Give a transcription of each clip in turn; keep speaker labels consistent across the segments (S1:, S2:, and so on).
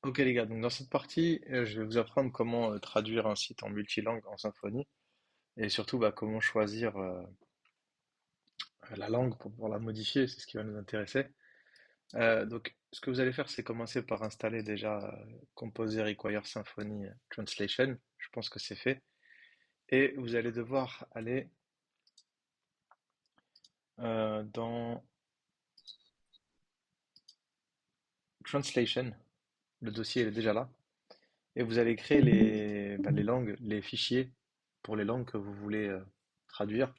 S1: Ok les gars, donc dans cette partie, je vais vous apprendre comment traduire un site en multilangue en Symfony et surtout comment choisir la langue pour pouvoir la modifier, c'est ce qui va nous intéresser. Donc ce que vous allez faire, c'est commencer par installer déjà Composer Require Symfony Translation. Je pense que c'est fait. Et vous allez devoir aller dans Translation. Le dossier il est déjà là. Et vous allez créer les langues, les fichiers pour les langues que vous voulez traduire.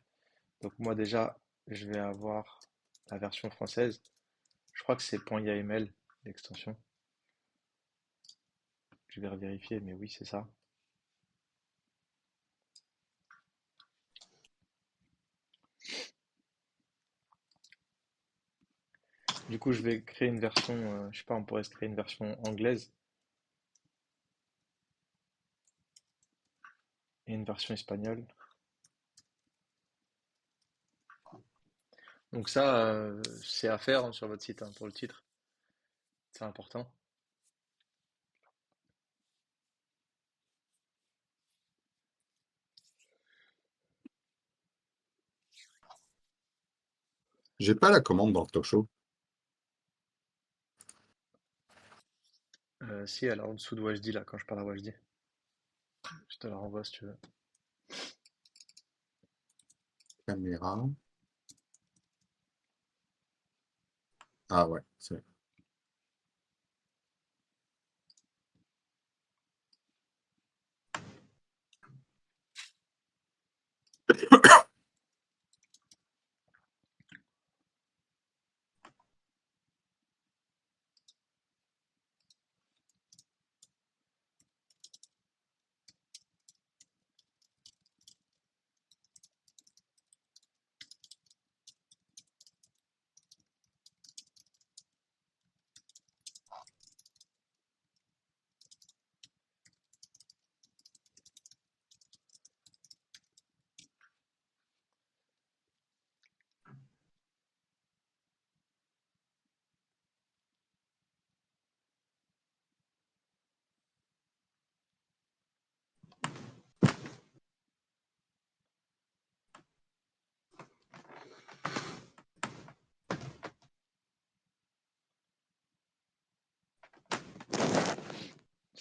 S1: Donc moi déjà, je vais avoir la version française. Je crois que c'est .yaml l'extension. Je vais vérifier, mais oui, c'est ça. Du coup, je vais créer une version, je sais pas, on pourrait se créer une version anglaise et une version espagnole. Donc ça, c'est à faire hein, sur votre site hein, pour le titre. C'est important.
S2: J'ai pas la commande dans le talk show.
S1: Si, elle est en dessous de Wajdi là, quand je parle à Wajdi. Je te la renvoie si tu veux.
S2: Caméra. Ah ouais, c'est.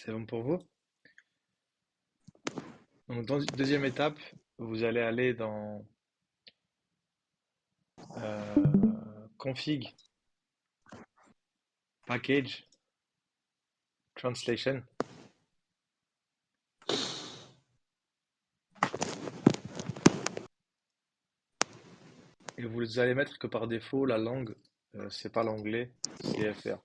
S1: C'est bon pour vous? Donc dans deuxième étape, vous allez aller dans config, package, translation. Et vous allez mettre que par défaut, la langue, c'est pas l'anglais, c'est FR.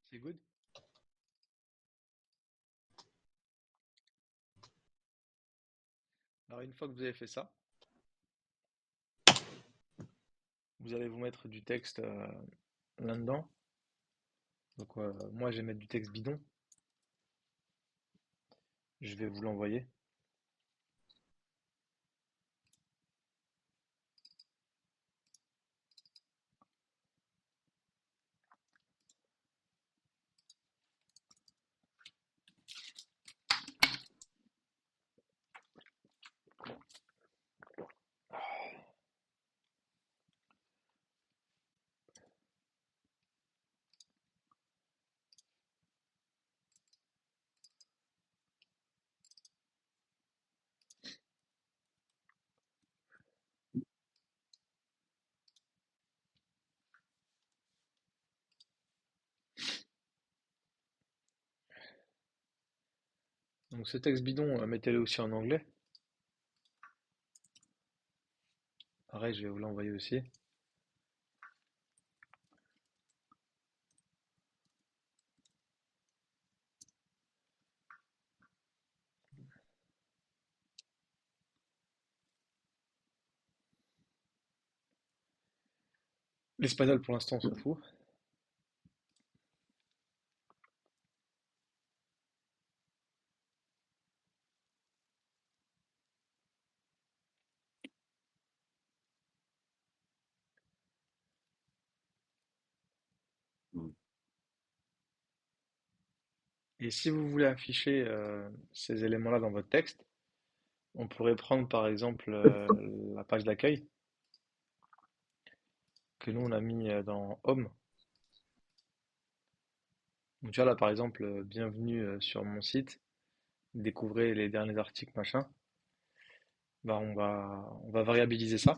S1: C'est good? Alors une fois que vous avez fait ça, vous allez vous mettre du texte là-dedans. Donc moi je vais mettre du texte bidon. Je vais vous l'envoyer. Donc ce texte bidon, mettez-le aussi en anglais. Pareil, je vais vous l'envoyer aussi. L'espagnol, pour l'instant, on s'en fout.
S2: Hmm.
S1: Et si vous voulez afficher ces éléments-là dans votre texte, on pourrait prendre par exemple la page d'accueil que nous on a mis dans Home. Donc tu vois là par exemple, bienvenue sur mon site, découvrez les derniers articles machin. Bah, on va variabiliser ça.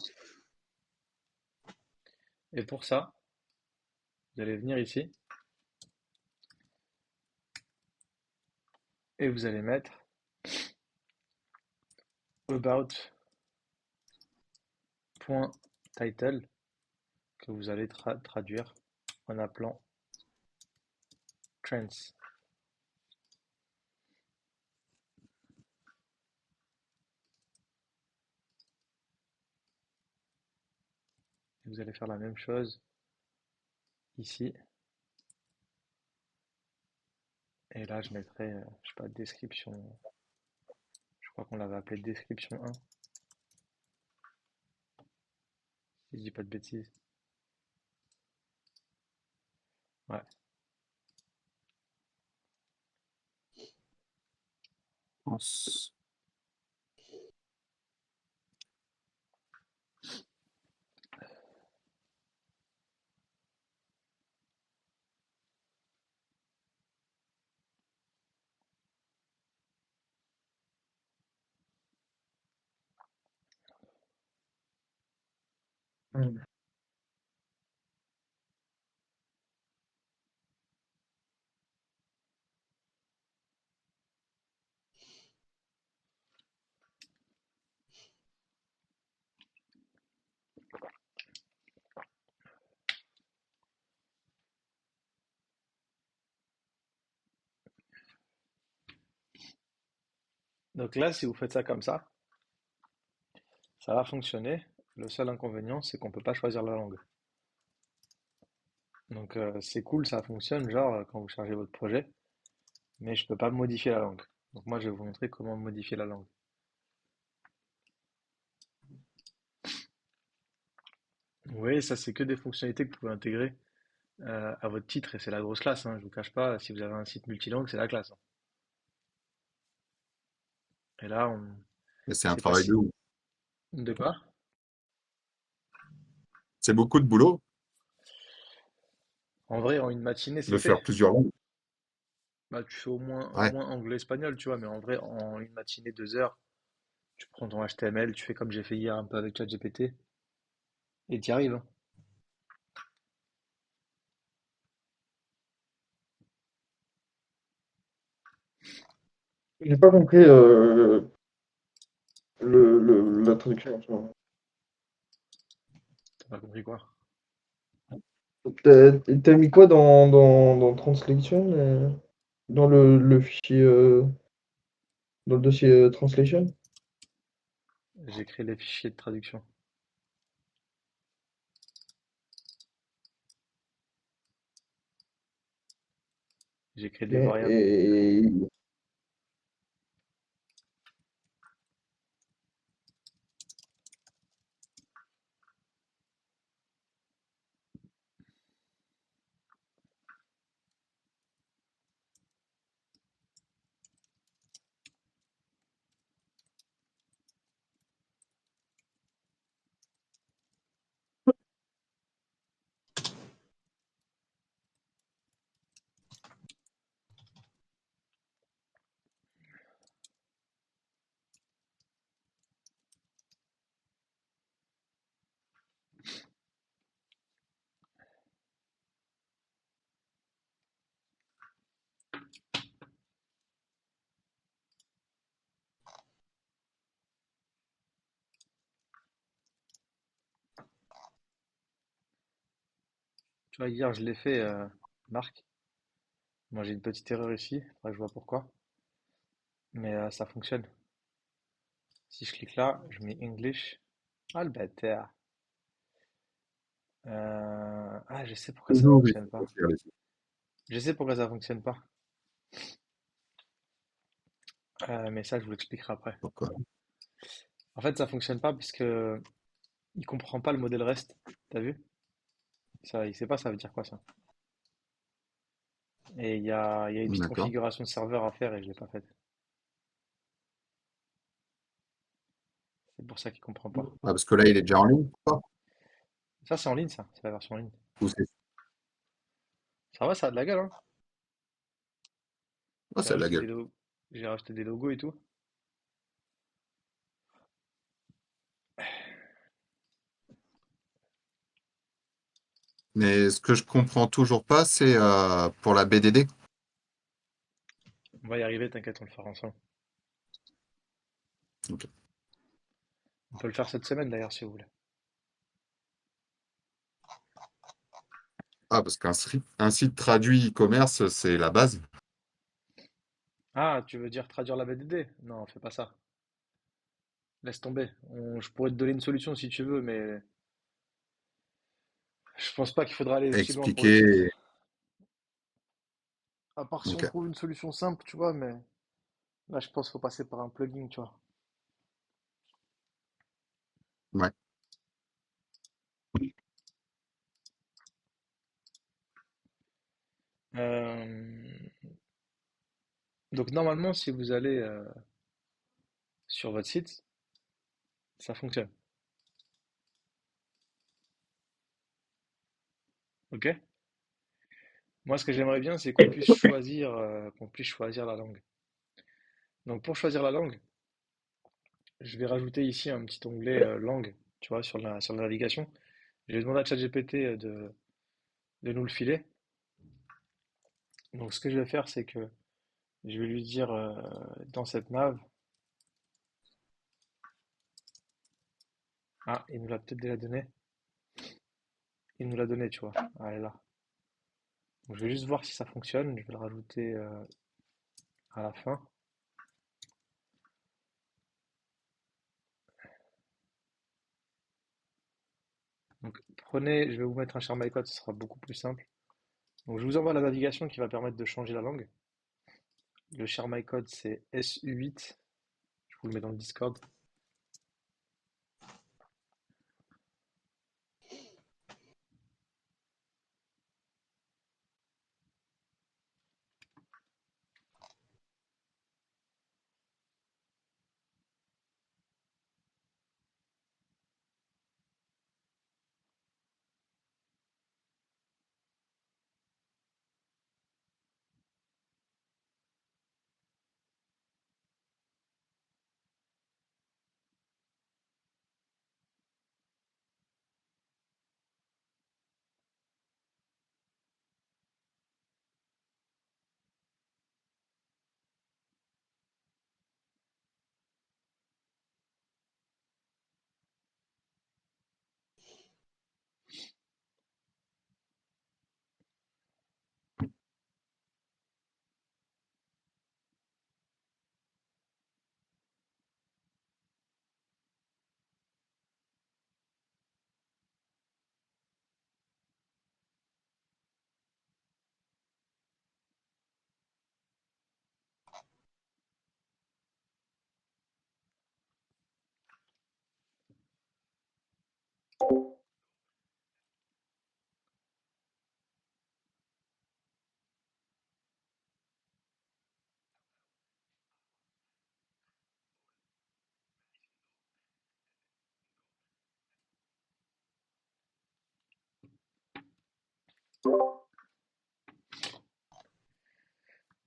S1: Et pour ça, vous allez venir ici et vous allez mettre about.title que vous allez traduire en appelant trends. Et vous allez faire la même chose ici. Et là, je mettrai, je sais pas, description. Je crois qu'on l'avait appelé description 1, si je dis pas de bêtises. Ouais.
S2: France.
S3: Hmm.
S1: Donc là, si vous faites ça comme ça va fonctionner. Le seul inconvénient, c'est qu'on peut pas choisir la langue. Donc c'est cool, ça fonctionne, genre quand vous chargez votre projet, mais je peux pas modifier la langue. Donc moi, je vais vous montrer comment modifier la langue. Vous voyez, ça c'est que des fonctionnalités que vous pouvez intégrer à votre titre et c'est la grosse classe, hein. Je vous cache pas, si vous avez un site multilingue, c'est la classe, hein. Et là,
S2: Et c'est un
S1: c'est pas
S2: travail de
S1: si.
S2: ouf.
S1: De quoi?
S2: C'est beaucoup de boulot
S1: En vrai, en une matinée, c'est
S2: de
S1: fait.
S2: faire plusieurs langues.
S1: Bah, tu fais au
S2: Ouais.
S1: moins anglais-espagnol, tu vois, mais en vrai, en une matinée, 2 heures, tu prends ton HTML, tu fais comme j'ai fait hier un peu avec ChatGPT, et t'y arrives, hein.
S3: J'ai pas compris la traduction. Tu vois.
S1: T'as pas compris quoi?
S3: T'as mis quoi dans Translation dans le fichier dans le dossier Translation?
S1: J'ai créé les fichiers de traduction. J'ai créé
S3: Ok,
S1: des variables.
S3: et
S1: Tu vois, hier, je l'ai fait, Marc. Moi, j'ai une petite erreur ici. Faudrait que je vois pourquoi. Mais ça fonctionne. Si je clique là, je mets English. Ah, le bâtard. Ah, je sais pourquoi ça
S2: Toujours, il
S1: fonctionne
S2: faut
S1: pas.
S2: remplir les
S1: Je sais pourquoi ça fonctionne pas. Mais ça, je vous l'expliquerai après.
S2: pourquoi.
S1: En fait, ça fonctionne pas parce que il comprend pas le modèle REST. T'as vu? Ça, il sait pas ça veut dire quoi ça. Et il y a une petite
S2: D'accord.
S1: configuration de serveur à faire et je l'ai pas faite. C'est pour ça qu'il comprend pas.
S2: Ah, parce que là, il est déjà en ligne, quoi.
S1: Ça, c'est en ligne, ça. C'est la version en ligne.
S2: Ou c'est
S1: Ça va, ça a de la gueule, hein.
S2: oh,
S1: J'ai
S2: c'est de la
S1: rajouté
S2: gueule.
S1: j'ai rajouté des logos et tout.
S2: Mais ce que je comprends toujours pas, c'est pour la BDD.
S1: On va y arriver, t'inquiète, on le fera ensemble.
S2: Ok.
S1: On peut le faire cette semaine d'ailleurs si vous voulez.
S2: Ah, parce un site traduit e-commerce, c'est la base.
S1: Ah, tu veux dire traduire la BDD? Non, fais pas ça. Laisse tomber. Je pourrais te donner une solution si tu veux, mais je pense pas qu'il faudra aller aussi loin pour le site.
S2: Expliquer.
S1: À part si on
S2: Ok.
S1: trouve une solution simple, tu vois, mais là, je pense qu'il faut passer par un plugin, tu vois.
S2: Ouais.
S1: Euh, Donc, normalement, si vous allez sur votre site, ça fonctionne. OK? Moi, ce que j'aimerais bien, c'est qu'on puisse choisir la langue. Donc, pour choisir la langue, je vais rajouter ici un petit onglet langue, tu vois, sur la navigation. Je vais demander à ChatGPT de nous le filer. Donc, ce que je vais faire, c'est que je vais lui dire dans cette nav, ah, il nous l'a peut-être déjà donné. Il nous l'a donné, tu vois. Ah, elle est là. Donc, je vais juste voir si ça fonctionne. Je vais le rajouter à la fin. Donc, je vais vous mettre un share my code, ce sera beaucoup plus simple. Donc, je vous envoie la navigation qui va permettre de changer la langue. Le share my code, c'est SU8. Je vous le mets dans le Discord.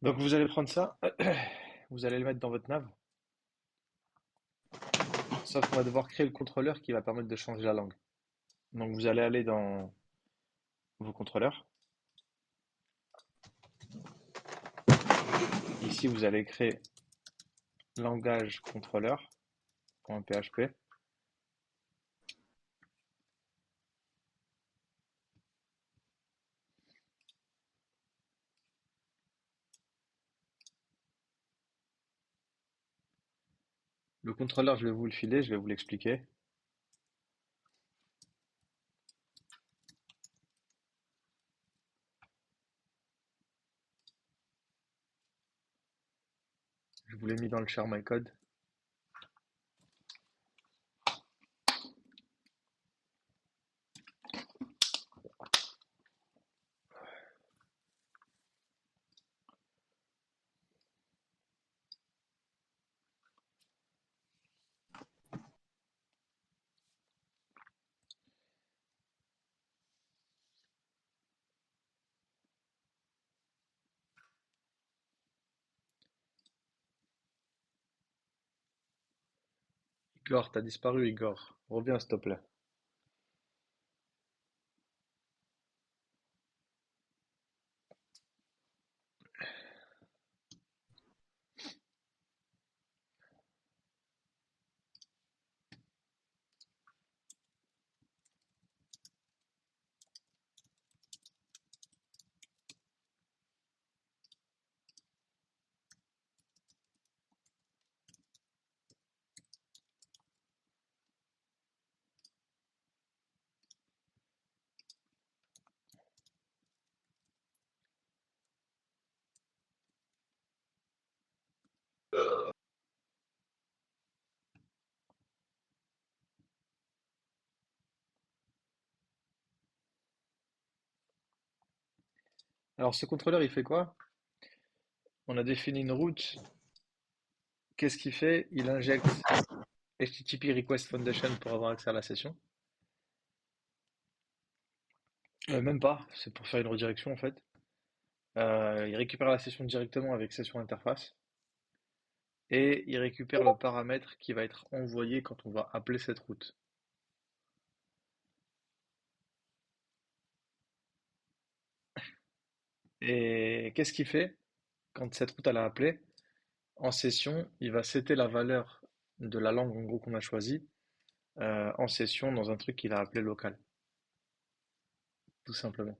S1: Donc, vous allez prendre ça, vous allez le mettre dans votre nav. Sauf qu'on va devoir créer le contrôleur qui va permettre de changer la langue. Donc, vous allez aller dans vos contrôleurs. Ici, vous allez créer langage contrôleur.php. Le contrôleur, je vais vous le filer, je vais vous l'expliquer. Je vous l'ai mis dans le share my code. Igor, t'as disparu, Igor. Reviens, s'il te plaît. Alors, ce contrôleur, il fait quoi? On a défini une route. Qu'est-ce qu'il fait? Il injecte HTTP request foundation pour avoir accès à la session. Même pas, c'est pour faire une redirection en fait. Il récupère la session directement avec session interface et il récupère le paramètre qui va être envoyé quand on va appeler cette route. Et qu'est-ce qu'il fait quand cette route elle a appelé? En session, il va setter la valeur de la langue en gros qu'on a choisie en session dans un truc qu'il a appelé local, tout simplement.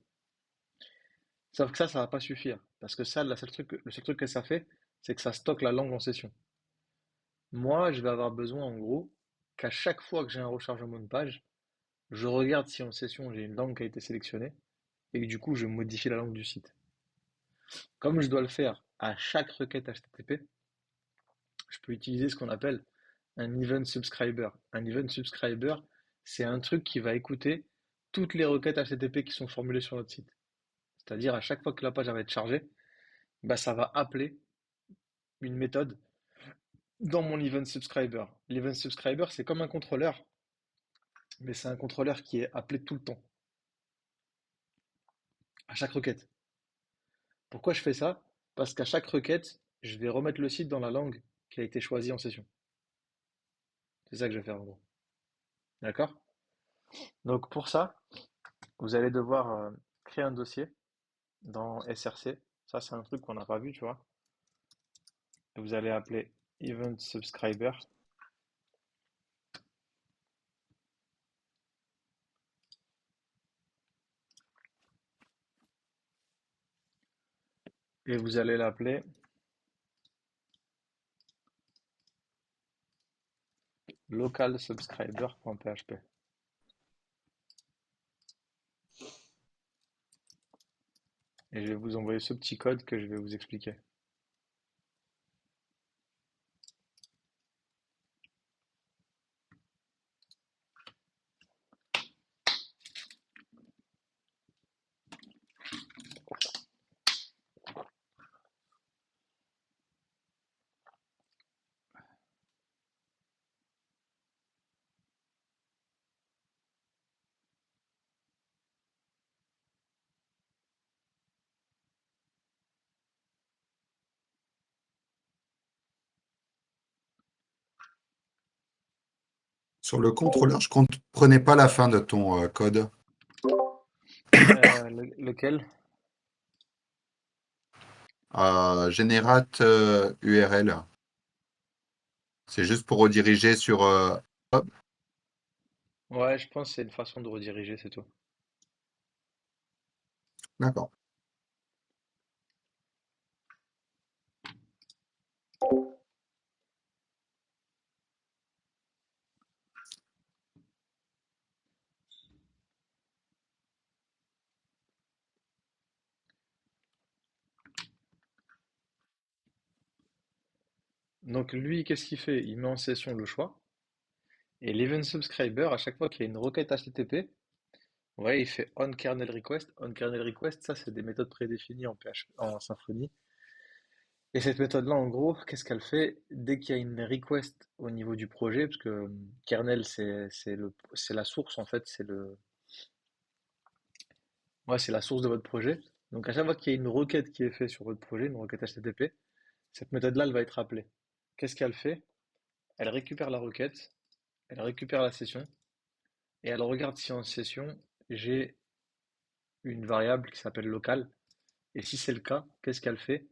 S1: Sauf que ça va pas suffire parce que ça, le seul truc que ça fait, c'est que ça stocke la langue en session. Moi, je vais avoir besoin en gros qu'à chaque fois que j'ai un rechargement de page, je regarde si en session j'ai une langue qui a été sélectionnée et que du coup je modifie la langue du site. Comme je dois le faire à chaque requête HTTP, je peux utiliser ce qu'on appelle un event subscriber. Un event subscriber, c'est un truc qui va écouter toutes les requêtes HTTP qui sont formulées sur notre site. C'est-à-dire à chaque fois que la page va être chargée, bah, ça va appeler une méthode dans mon event subscriber. L'event subscriber, c'est comme un contrôleur, mais c'est un contrôleur qui est appelé tout le temps, à chaque requête. Pourquoi je fais ça? Parce qu'à chaque requête, je vais remettre le site dans la langue qui a été choisie en session. C'est ça que je vais faire en gros. D'accord? Donc pour ça, vous allez devoir créer un dossier dans SRC. Ça, c'est un truc qu'on n'a pas vu, tu vois. Et vous allez appeler Event Subscriber. Et vous allez l'appeler localsubscriber.php. Et je vais vous envoyer ce petit code que je vais vous expliquer.
S2: Sur le contrôleur, je comprenais pas la fin de ton code.
S1: Lequel?
S2: Generate URL. C'est juste pour rediriger sur. Hop,
S1: Ouais, je pense que c'est une façon de rediriger, c'est tout.
S2: d'accord.
S1: Donc lui, qu'est-ce qu'il fait? Il met en session le choix. Et l'event subscriber, à chaque fois qu'il y a une requête HTTP, ouais, il fait on kernel request. On kernel request, ça, c'est des méthodes prédéfinies en en Symfony. Et cette méthode-là, en gros, qu'est-ce qu'elle fait? Dès qu'il y a une request au niveau du projet, parce que kernel, c'est la source, en fait, ouais, c'est la source de votre projet. Donc à chaque fois qu'il y a une requête qui est faite sur votre projet, une requête HTTP, cette méthode-là, elle va être appelée. Qu'est-ce qu'elle fait? Elle récupère la requête, elle récupère la session, et elle regarde si en session, j'ai une variable qui s'appelle local. Et si c'est le cas, qu'est-ce qu'elle fait?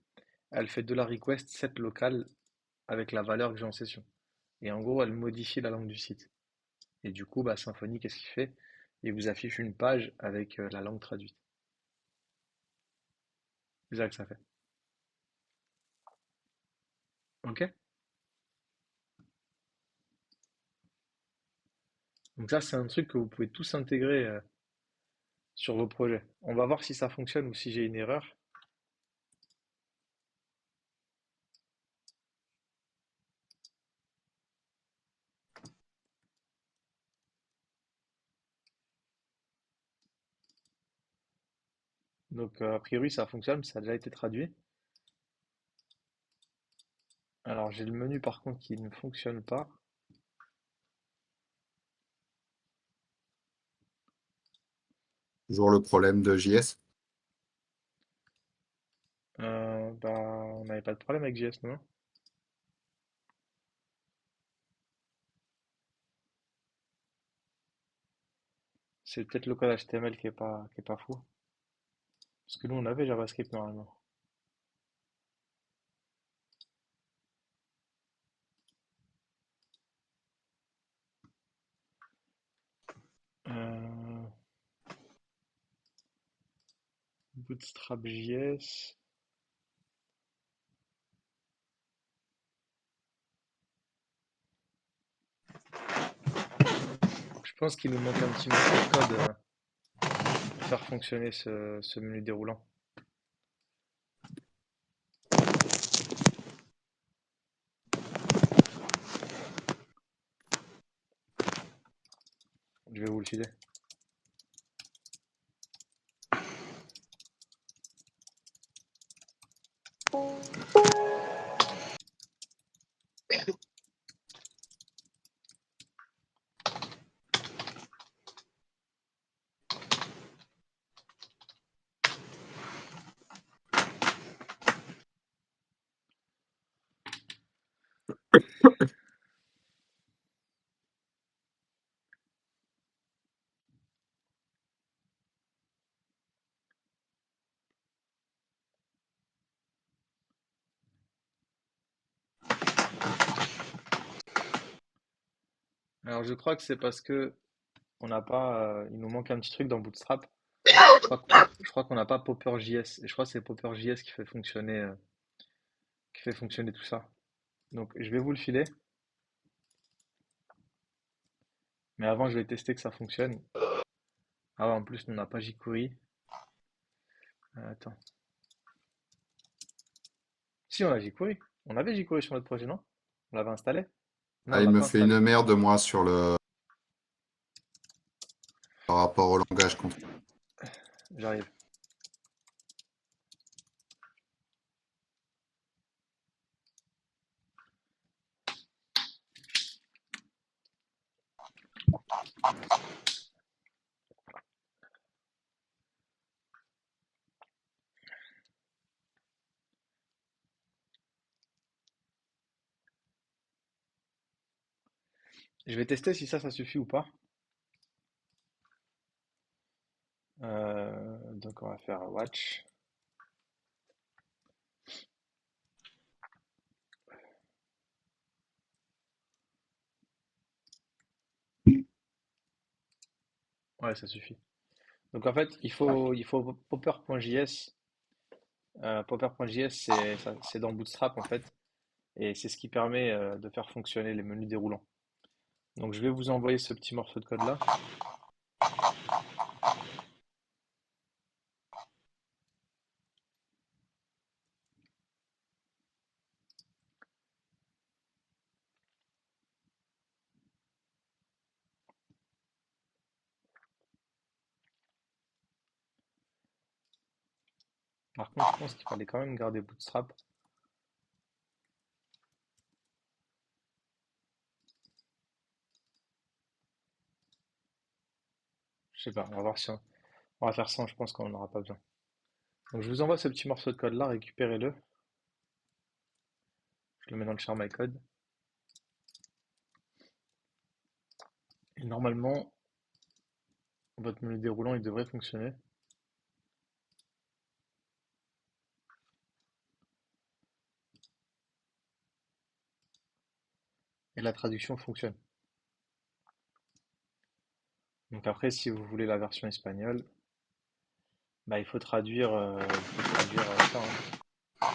S1: Elle fait de la request set local avec la valeur que j'ai en session. Et en gros, elle modifie la langue du site. Et du coup, bah, Symfony, qu'est-ce qu'il fait? Il vous affiche une page avec la langue traduite. C'est ça que ça fait. Ok? Donc ça, c'est un truc que vous pouvez tous intégrer sur vos projets. On va voir si ça fonctionne ou si j'ai une erreur. Donc a priori, ça fonctionne, ça a déjà été traduit. Alors j'ai le menu par contre qui ne fonctionne pas.
S2: Toujours le problème de JS.
S1: Bah, on n'avait pas de problème avec JS, non? C'est peut-être le code HTML qui est pas fou. Parce que nous, on avait JavaScript normalement. Euh, Bootstrap JS. Je pense qu'il nous manque un petit morceau de code pour faire fonctionner ce menu déroulant. Je vais vous le filer. Alors je crois que c'est parce que on n'a pas, il nous manque un petit truc dans Bootstrap. Je crois qu'on n'a pas Popper.js. Et je crois que c'est Popper.js qui fait fonctionner tout ça. Donc je vais vous le filer. Mais avant, je vais tester que ça fonctionne. Ah ouais, en plus, on n'a pas jQuery. Attends. Si, on a jQuery. On avait jQuery sur notre projet, non? On l'avait installé? Non, on
S2: Ah, il
S1: l'a
S2: me
S1: pas
S2: fait
S1: installé.
S2: une merde, moi, par rapport au langage qu'on...
S1: J'arrive. Je vais tester si ça suffit ou pas. Donc on va faire watch. Ouais, ça suffit. Donc en fait, il faut popper.js. Popper.js, c'est dans Bootstrap en fait. Et c'est ce qui permet de faire fonctionner les menus déroulants. Donc je vais vous envoyer ce petit morceau de code là. Par contre, je pense qu'il fallait quand même garder Bootstrap. Je sais pas, on va voir si on va faire ça, je pense qu'on n'en aura pas besoin. Donc je vous envoie ce petit morceau de code là, récupérez-le. Je le mets dans le share my code. Et normalement, votre menu déroulant, il devrait fonctionner. Et la traduction fonctionne. Donc après, si vous voulez la version espagnole, bah, il faut traduire ça, hein.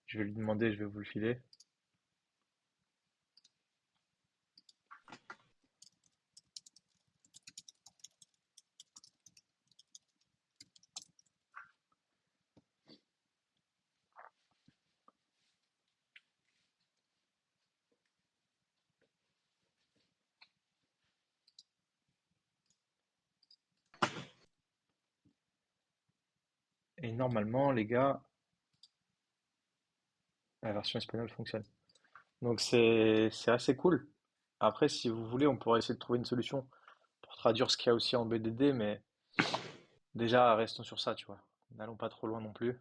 S1: Je vais lui demander, je vais vous le filer. Et normalement, les gars, la version espagnole fonctionne. Donc c'est assez cool. Après, si vous voulez, on pourrait essayer de trouver une solution pour traduire ce qu'il y a aussi en BDD, mais déjà, restons sur ça, tu vois. N'allons pas trop loin non plus.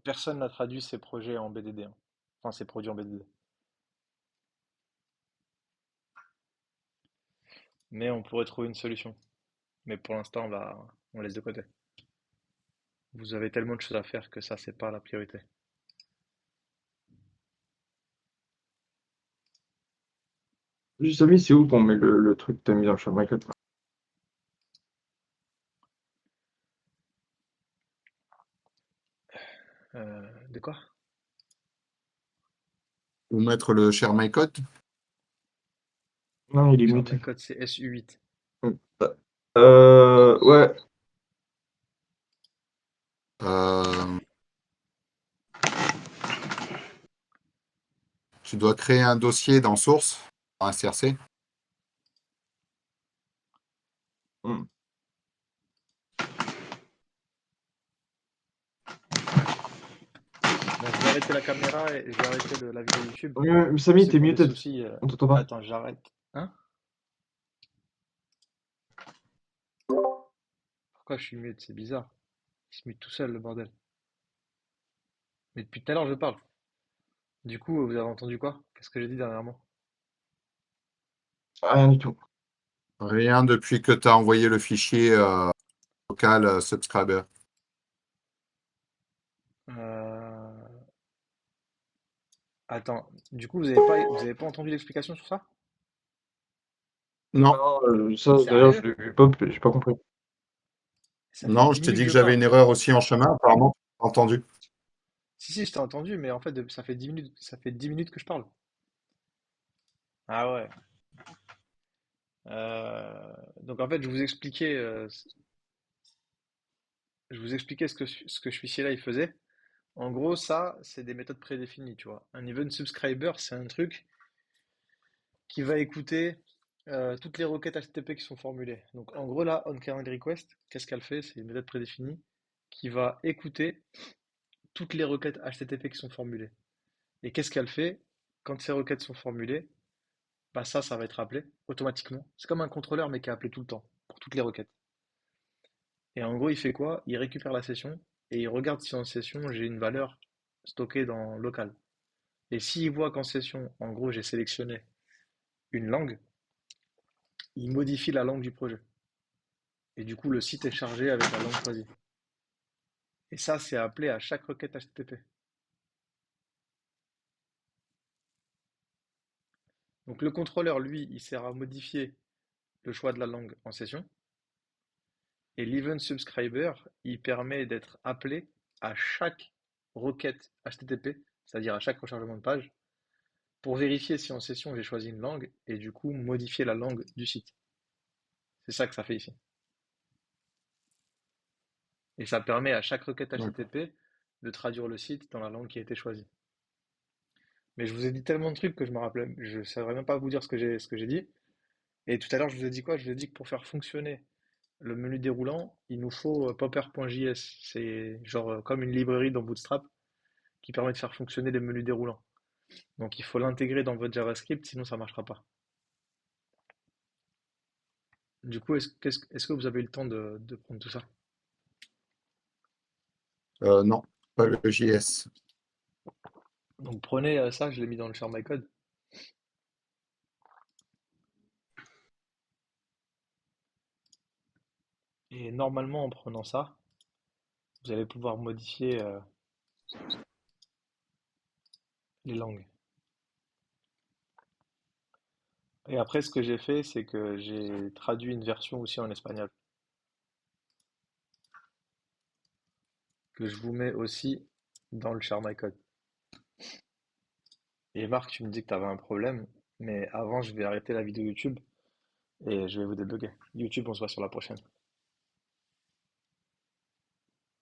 S1: Personne n'a traduit ses projets en BDD, hein. Enfin, ses produits en BDD. Mais on pourrait trouver une solution. Mais pour l'instant, on laisse de côté. Vous avez tellement de choses à faire que ça, c'est pas la priorité.
S3: Juste amis, c'est où qu'on met le truc que t'as mis dans le shop market là?
S1: De quoi?
S2: Ou mettre le share my code.
S3: Non, il est
S1: Sur
S3: muté.
S1: my code, c'est SU8.
S3: Ouais.
S2: Euh, tu dois créer un dossier dans Source, en SRC.
S3: Hmm.
S1: Bon, je vais arrêter la caméra et je vais arrêter la vidéo YouTube.
S3: Mais
S1: Pour
S3: Samy,
S1: ceux
S3: t'es
S1: qui ont des
S3: muted.
S1: soucis,
S3: On t'entend pas.
S1: attends, j'arrête. Hein? Pourquoi je suis mute? C'est bizarre. Il se mute tout seul, le bordel. Mais depuis tout à l'heure, je parle. Du coup, vous avez entendu quoi? Qu'est-ce que j'ai dit dernièrement?
S3: Rien du tout.
S2: Rien depuis que tu as envoyé le fichier local subscriber.
S1: Euh, Attends, du coup, vous avez pas entendu l'explication sur ça?
S2: Non,
S3: Non, ça d'ailleurs, je
S1: Sérieux?
S3: l'ai vu pas, j'ai pas compris.
S1: Ça fait
S2: non,
S1: 10
S2: je t'ai
S1: minutes
S2: dit
S1: que
S2: que
S1: je
S2: j'avais
S1: parle.
S2: une erreur aussi en chemin. Apparemment, tu as entendu.
S1: Si, si, je t'ai entendu, mais en fait, ça fait 10 minutes que je parle. Ah ouais. Donc en fait, je vous expliquais ce que ce fichier-là il faisait. En gros, ça, c'est des méthodes prédéfinies, tu vois. Un event subscriber, c'est un truc qui va écouter toutes les requêtes HTTP qui sont formulées. Donc en gros, là, onCurrentRequest, qu'est-ce qu'elle fait? C'est une méthode prédéfinie qui va écouter toutes les requêtes HTTP qui sont formulées. Et qu'est-ce qu'elle fait? Quand ces requêtes sont formulées, bah ça va être appelé automatiquement. C'est comme un contrôleur, mais qui est appelé tout le temps, pour toutes les requêtes. Et en gros, il fait quoi? Il récupère la session et il regarde si en session j'ai une valeur stockée dans local. Et s'il voit qu'en session, en gros, j'ai sélectionné une langue, il modifie la langue du projet. Et du coup, le site est chargé avec la langue choisie. Et ça, c'est appelé à chaque requête HTTP. Donc le contrôleur, lui, il sert à modifier le choix de la langue en session. Et l'event subscriber, il permet d'être appelé à chaque requête HTTP, c'est-à-dire à chaque rechargement de page, pour vérifier si en session j'ai choisi une langue et du coup modifier la langue du site. C'est ça que ça fait ici. Et ça permet à chaque requête
S2: D'accord.
S1: HTTP de traduire le site dans la langue qui a été choisie. Mais je vous ai dit tellement de trucs que je me rappelais, je ne saurais même pas vous dire ce que j'ai dit. Et tout à l'heure, je vous ai dit quoi? Je vous ai dit que pour faire fonctionner le menu déroulant, il nous faut popper.js. C'est genre comme une librairie dans Bootstrap qui permet de faire fonctionner les menus déroulants. Donc il faut l'intégrer dans votre JavaScript, sinon ça marchera pas. Du coup, est-ce que vous avez eu le temps de prendre tout ça?
S2: Non, pas le JS.
S1: Donc prenez ça, je l'ai mis dans le Share My Code. Et normalement, en prenant ça, vous allez pouvoir modifier les langues. Et après, ce que j'ai fait, c'est que j'ai traduit une version aussi en espagnol, que je vous mets aussi dans le Share My Code. Et Marc, tu me dis que tu avais un problème, mais avant, je vais arrêter la vidéo YouTube et je vais vous débugger. YouTube, on se voit sur la prochaine.